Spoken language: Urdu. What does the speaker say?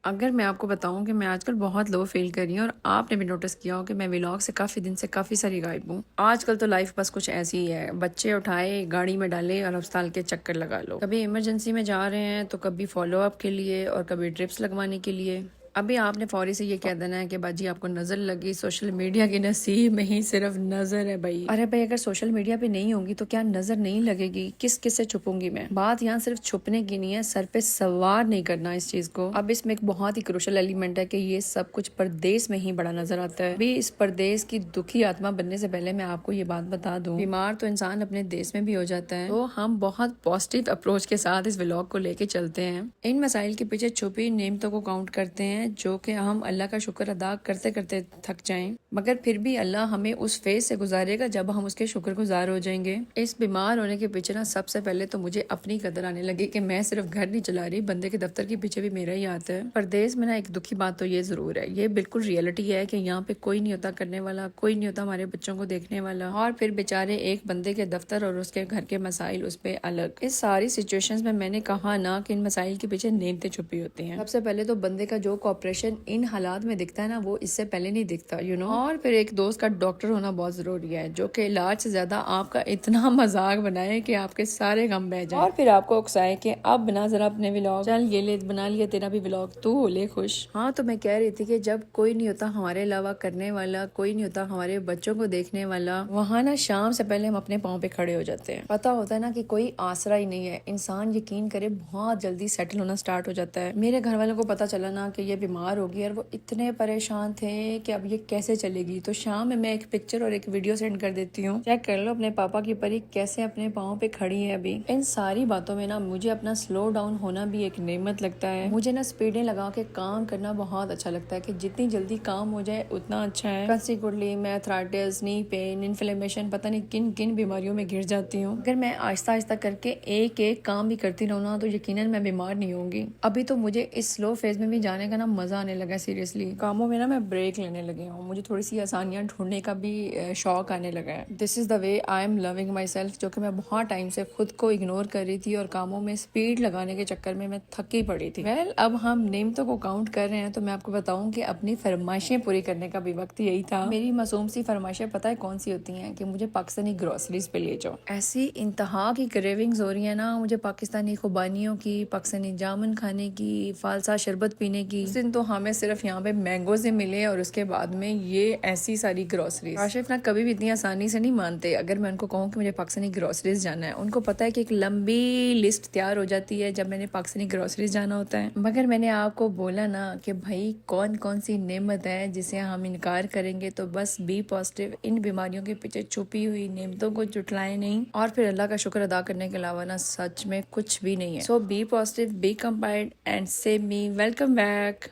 اگر میں آپ کو بتاؤں کہ میں آج کل بہت لو فیل کر رہی ہوں، اور آپ نے بھی نوٹس کیا ہو کہ میں ولاگ سے کافی دن سے کافی ساری غائب ہوں۔ آج کل تو لائف بس کچھ ایسی ہی ہے، بچے اٹھائے، گاڑی میں ڈالے اور ہسپتال کے چکر لگا لو۔ کبھی ایمرجنسی میں جا رہے ہیں تو کبھی فالو اپ کے لیے اور کبھی ڈرپس لگوانے کے لیے۔ ابھی آپ نے فوری سے یہ کہہ دینا ہے کہ باجی آپ کو نظر لگی، سوشل میڈیا کی نصیب میں ہی صرف نظر ہے بھائی۔ ارے بھائی، اگر سوشل میڈیا پہ نہیں ہوگی تو کیا نظر نہیں لگے گی؟ کس کس سے چھپوں گی میں؟ بات یہاں صرف چھپنے کی نہیں ہے، سر پہ سوار نہیں کرنا اس چیز کو۔ اب اس میں ایک بہت ہی کروشل ایلیمنٹ ہے کہ یہ سب کچھ پردیس میں ہی بڑا نظر آتا ہے۔ بھی اس پردیس کی دکھی آتما بننے سے پہلے میں آپ کو یہ بات بتا دوں، بیمار تو انسان اپنے دیس میں بھی ہو جاتا ہے، تو ہم بہت پازیٹیو اپروچ کے ساتھ اس ولاگ کو لے کے چلتے ہیں۔ ان مسائل کے پیچھے چھپی نعمتوں کو کاؤنٹ کرتے ہیں جو کہ ہم اللہ کا شکر ادا کرتے کرتے تھک جائیں، مگر پھر بھی اللہ ہمیں اس فیز سے گزارے گا جب ہم اس کے شکر گزار ہو جائیں گے۔ اس بیمار ہونے کے پیچھے نا سب سے پہلے تو مجھے اپنی قدر آنے لگی کہ میں صرف گھر نہیں چلا رہی، بندے کے دفتر کے پیچھے بھی میرا ہی ہاتھ ہے۔ پردیس میں نا ایک دکھی بات تو یہ ضرور ہے، یہ بالکل ریئلٹی ہے کہ یہاں پہ کوئی نہیں ہوتا کرنے والا، کوئی نہیں ہوتا ہمارے بچوں کو دیکھنے والا، اور پھر بیچارے ایک بندے کے دفتر اور اس کے گھر کے مسائل اس پہ الگ۔ اس ساری سچویشنز میں نے کہا نا کہ ان مسائل کے پیچھے نعمتیں چھپی ہوتی ہیں۔ سب سے پہلے تو بندے کا جو کوآپریشن ان حالات میں دکھتا ہے نا، وہ اس سے پہلے نہیں دکھتا، اور پھر ایک دوست کا ڈاکٹر ہونا بہت ضروری ہے جو کہ علاج سے زیادہ آپ کا اتنا مذاق بنائے کہ آپ کے سارے غم بہ جائیں، اور پھر آپ کو اکسائے کہ اب بنا ذرا اپنے ولاگ، چل یہ لے بنا لیا تیرا بھی ولاگ، تو ہو لے خوش۔ ہاں تو میں کہہ رہی تھی کہ جب کوئی نہیں ہوتا ہمارے علاوہ کرنے والا، کوئی نہیں ہوتا ہمارے بچوں کو دیکھنے والا، وہاں نا شام سے پہلے ہم اپنے پاؤں پہ کھڑے ہو جاتے ہیں۔ پتا ہوتا ہے نا کہ کوئی آسرا ہی نہیں ہے، انسان یقین کرے بہت جلدی سیٹل ہونا سٹارٹ ہو جاتا ہے۔ میرے گھر والوں کو پتا چلا نا کہ یہ بیمار ہوگی اور وہ اتنے پریشان تھے کہ اب یہ کیسے چلے گی، تو شام میں ایک پکچر اور ایک ویڈیو سینڈ کر دیتی ہوں، چیک کر لو اپنے پاپا کی پری کیسے اپنے پاؤں پہ کھڑی ہے ابھی۔ ان ساری باتوں میں نا مجھے اپنا سلو ڈاؤن ہونا بھی ایک نعمت لگتا ہے۔ مجھے نا سپیڈیں لگا کے کام کرنا بہت اچھا لگتا ہے کہ جتنی جلدی کام ہو جائے اتنا اچھا ہے۔ کنسیکوٹلی میں آرتھرائٹس، نی پین، انفلیمیشن، پتہ نہیں کن کن بیماریوں میں گر جاتی ہوں۔ اگر میں آہستہ آہستہ کر کے ایک ایک کام بھی کرتی رہوں نا تو یقیناً میں بیمار نہیں ہوں گی۔ ابھی تو مجھے اس سلو فیز میں بھی جانے کا نا مزہ آنے لگا ہے، سیریسلی کاموں میں نا میں بریک لینے لگی ہوں، مجھے تھوڑی سی آسانیاں ڈھونڈنے کا بھی شوق آنے لگا ہے۔ دس از دا وے I am living my self, جو کہ میں بہت ٹائم سے خود کو اگنور کر رہی تھی اور کاموں میں سپیڈ لگانے کے چکر میں تھکی پڑی تھی۔ اب ہم نعمتوں کو کاؤنٹ کر رہے ہیں تو میں آپ کو بتاؤں کہ اپنی فرمائشیں پوری کرنے کا بھی وقت یہی تھا۔ میری معصوم سی فرمائشیں پتہ ہے کون سی ہوتی ہیں؟ کہ مجھے پاکستانی گروسریز پہ لے جاؤ۔ ایسی انتہا کی کریونگز ہو رہی ہیں نا مجھے پاکستانی خوبانیوں کی، پاکستانی جامن کھانے کی، فالسا شربت پینے کی۔ اس دن تو ہمیں صرف یہاں پہ مینگوز ملے اور اس کے بعد میں یہ ایسی ساری گروسریز۔ کاشف نا کبھی بھی اتنی آسانی سے نہیں مانتے اگر میں ان کو کہوں کہ مجھے پاکستانی گروسریز جانا ہے۔ ان کو پتہ ہے کہ ایک لمبی لسٹ تیار ہو جاتی ہے جب میں نے پاکستانی گروسریز جانا ہوتا ہے، مگر میں نے آپ کو بولا نا کہ بھائی کون کون سی نعمت ہے جسے ہم انکار کریں گے، تو بس بی پازیٹیو، ان بیماریوں کے پیچھے چھپی ہوئی نعمتوں کو جٹلائیں نہیں، اور پھر اللہ کا شکر ادا کرنے کے علاوہ نا سچ میں کچھ بھی نہیں ہے۔ So be positive, be compared and see me, welcome back.